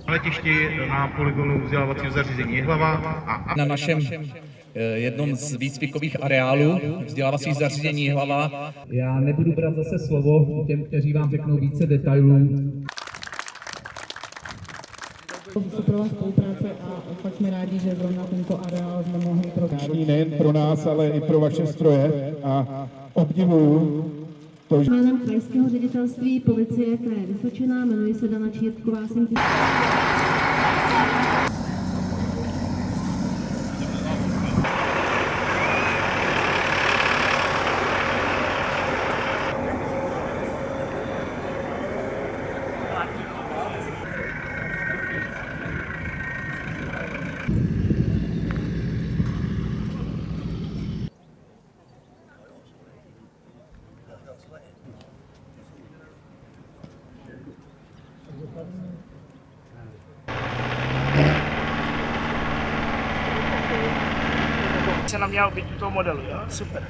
Letišti na poligonu vzdělávacího zařízení Jihlava a na našem jednom z výcvikových areálů vzdělávacích zařízení Jihlava. Já nebudu brát zase slovo těm, kteří vám řeknou více detailů. Superová spolupráce a fakt jsme rádi, že zrovna tento areál jsme mohli provést. Nejen pro nás, ale i pro vaše stroje a obdivuju to, že... Jménem krajského ředitelství policie kraje Vysočina, jmenuji se Dana Čírtková, jsem se nám měl být u toho modelu, jo? Super.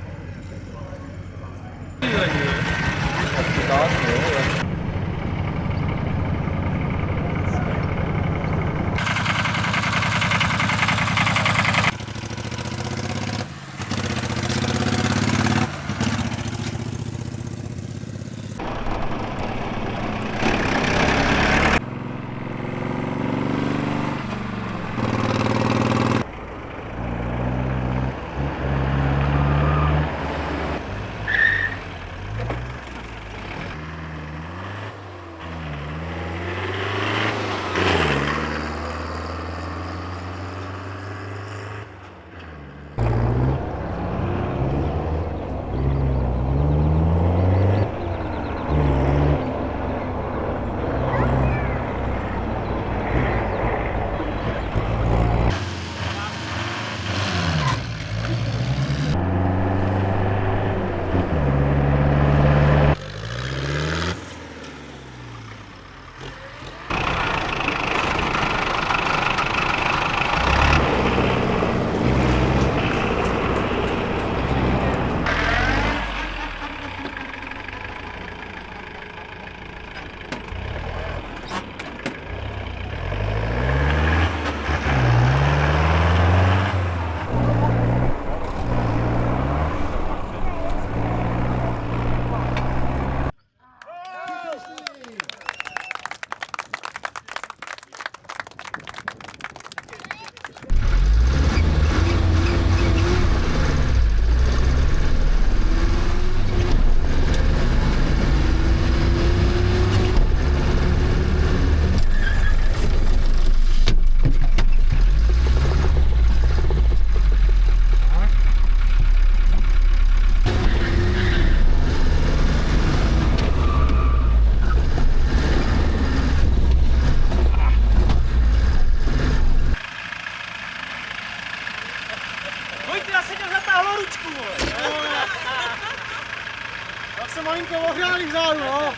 Tak se malinko ohřálí vzadu, no.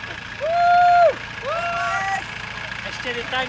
Ještě vytaň.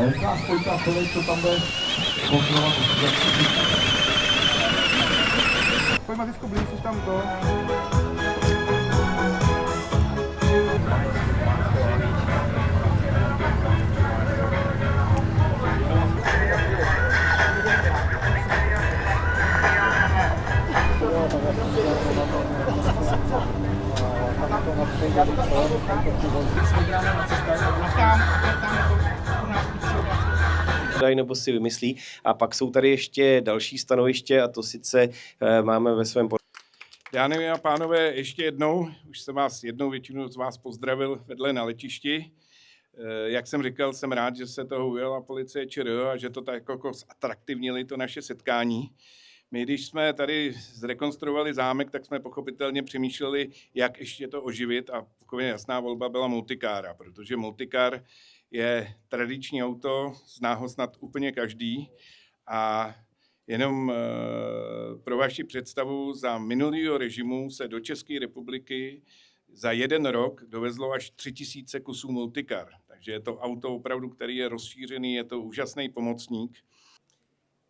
Rychlá spojka Filip, co tam bude kontrolovat. Pojď Matisko, blíž, jsi tam to. Nebo si vymyslí. A pak jsou tady ještě další stanoviště a to sice máme ve svém Dámy a pánové, ještě jednou, už jsem vás jednou většinu z vás pozdravil vedle na letišti. Jak jsem říkal, jsem rád, že se toho ujela policie ČR a že to tak jako zatraktivnili to naše setkání. My, když jsme tady zrekonstruovali zámek, tak jsme pochopitelně přemýšleli, jak ještě to oživit a takově jasná volba byla multikára, protože multikár je tradiční auto, zná ho snad úplně každý a jenom pro vaši představu, za minulého režimu se do České republiky za jeden rok dovezlo až 3000 kusů multikar. Takže je to auto opravdu, který je rozšířený, je to úžasný pomocník.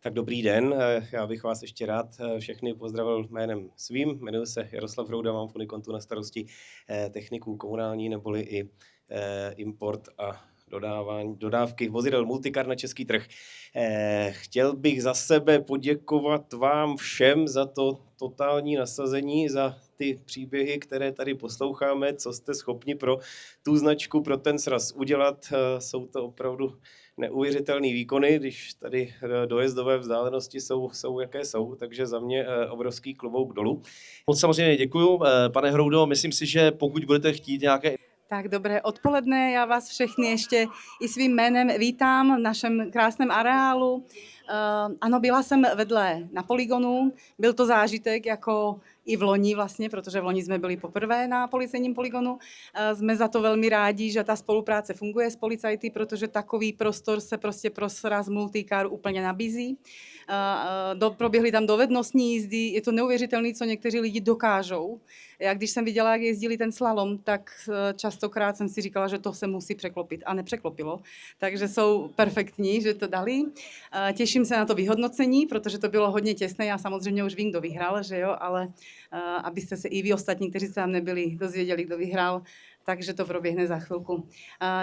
Tak dobrý den, já bych vás ještě rád všechny pozdravil jménem svým. Jmenuji se Jaroslav Rouda, mám v Unikontu na starosti techniku komunální neboli i import a dodávky vozidel multikar na český trh. Chtěl bych za sebe poděkovat vám všem za to totální nasazení, za ty příběhy, které tady posloucháme, co jste schopni pro tu značku, pro ten sraz udělat. Jsou to opravdu neuvěřitelné výkony, když tady dojezdové vzdálenosti jsou jaké jsou, takže za mě obrovský klobouk dolů. Moc samozřejmě děkuju, pane Hroudo, myslím si, že pokud budete chtít nějaké... Tak dobré odpoledne, já vás všechny ještě i svým jménem vítám v našem krásném areálu. Ano, byla jsem vedle na poligonu, byl to zážitek jako i v loni vlastně, protože v loni jsme byli poprvé na policejním poligonu. Jsme za to velmi rádi, že ta spolupráce funguje s policajty, protože takový prostor se prostě pro sraz multicar úplně nabízí. Proběhly tam dovednostní jízdy, je to neuvěřitelné, co někteří lidi dokážou. Já když jsem viděla, jak jezdili ten slalom, tak častokrát jsem si říkala, že to se musí překlopit a nepřeklopilo. Takže jsou perfektní, že to dali. Těším se na to vyhodnocení, protože to bylo hodně těsné. Já samozřejmě už vím, kdo vyhrál, že jo, ale abyste se i vy ostatní, kteří se tam nebyli, dozvěděli, kdo vyhrál, takže to proběhne za chvilku.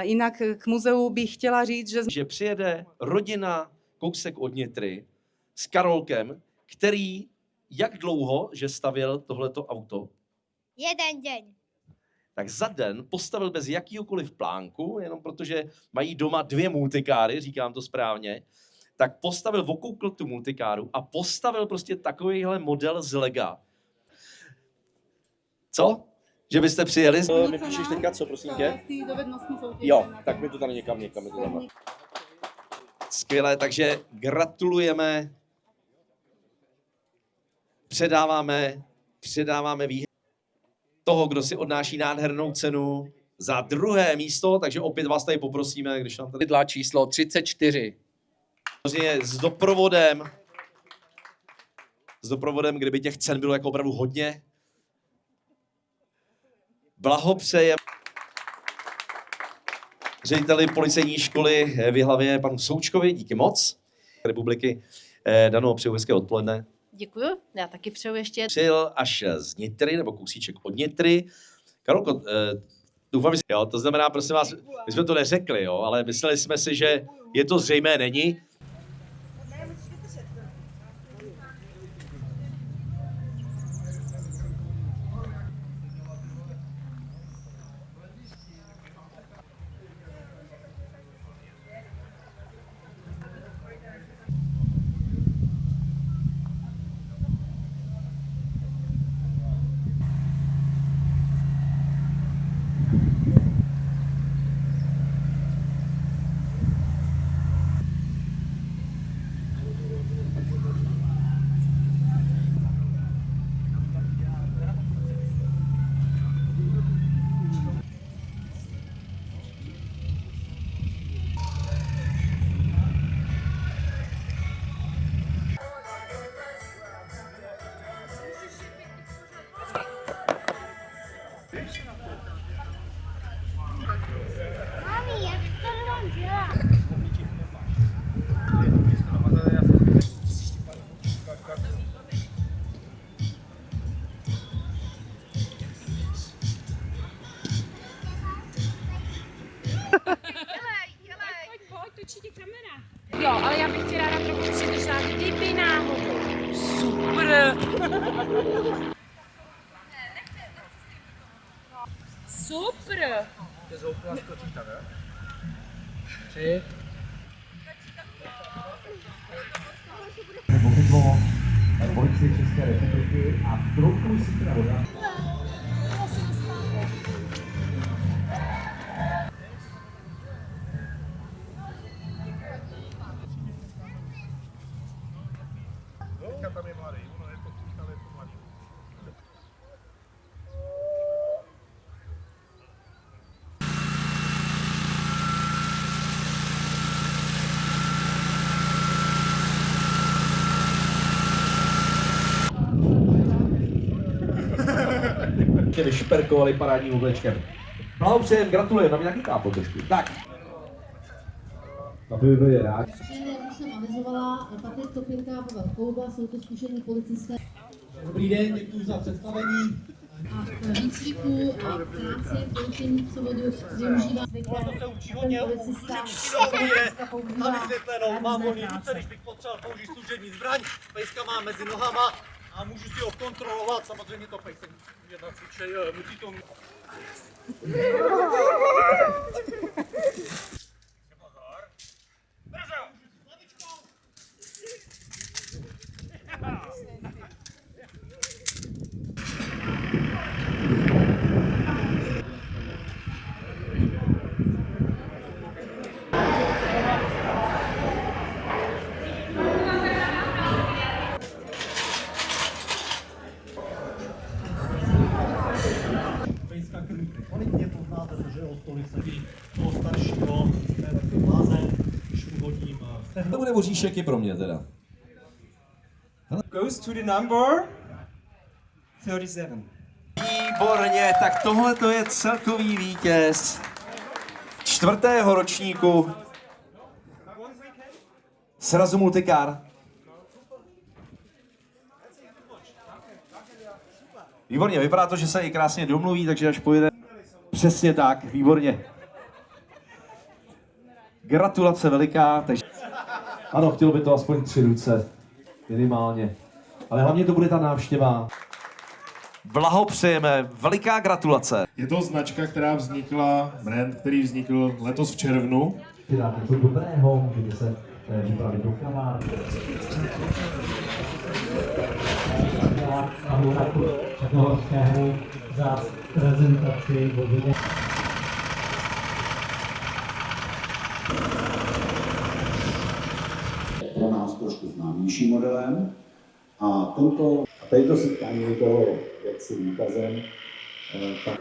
Jinak k muzeu bych chtěla říct, Že přijede rodina kousek od Nitry s Karolkem, který jak dlouho, že stavěl tohleto auto? 1 den. Tak za den postavil bez jakýhokoliv plánku, jenom protože mají doma 2 multikáry, říkám to správně, tak postavil, okoukl tu multikáru a postavil prostě takovýhle model z lega. Co? Že byste přijeli? mi píšeš teďka co, prosím tě? Ty dovednostní soutěže. Jo, tak mi to tady někam je to tam. Skvělé, takže gratulujeme. Předáváme výhru toho, kdo si odnáší nádhernou cenu za 2. místo, takže opět vás tady poprosíme, když nám tady Vydla číslo 34. s doprovodem, kdyby těch cen bylo jako opravdu hodně. Blahopřejeme řediteli policejní školy v Jihlavě panu Součkovi, díky moc. Republiky Dano, přeju hezké odpoledne. Děkuju, já taky přeju ještě. Přijel až z Nitry, nebo kousíček od Nitry. Karolko, doufám, že... Jo, to znamená, prosím vás, my jsme to neřekli, jo, ale mysleli jsme si, že je to zřejmé není. Mami, jak to mám dělat? Jo, ale já bych ti ráda trochu přišla, kdyby náhodou. Super! Super! Tě zoufla skočíš tam, jo? 3. Policie České republiky a trochu si teda voda. Tam je mladý, ono je to ale je to mladý. Vyšperkovali parádním oblečkem. Blahopřejem, gratulujeme, nám nějaký kápl trošku. Tak. A by byli rádi. Jak jsem avizovala, Patrik Topinka a Pavel Kouba, jsou to zkušení policisté. Dobrý den, děkuji za představení. A v výcviku a v práci poučení převodu využívá policista. Na vysvětlenou, mám volný ruce, když bych potřeboval použít služební zbraň, pejska mám mezi nohama a můžu si ho kontrolovat, samozřejmě to pejsek jedna cvičej, musí to... Kvalitně poznáte se, že o stolice toho staršího, to je takový blázen, když mu hodím. To bude voříšek i pro mě teda. Goes to the number 37. Výborně, tak tohle to je celkový vítěz 4. ročníku srazu Multicar. Výborně, vypadá to, že se i krásně domluví, takže až pojede. Přesně tak, výborně. Gratulace veliká. Takže... Ano, chtělo by to aspoň 3 ruce, minimálně. Ale hlavně to bude ta návštěva. Blahopřejeme, veliká gratulace. Je to značka, která vznikla, brand, který vznikl letos v červnu. Dáte něco dobrého, můžete se vypravit do kavárny. A Horaku Černohorského za prezentaci vozidla. Pro nás trošku známějším modelem a tady to setkání bylo jaksi výkazem. Tak...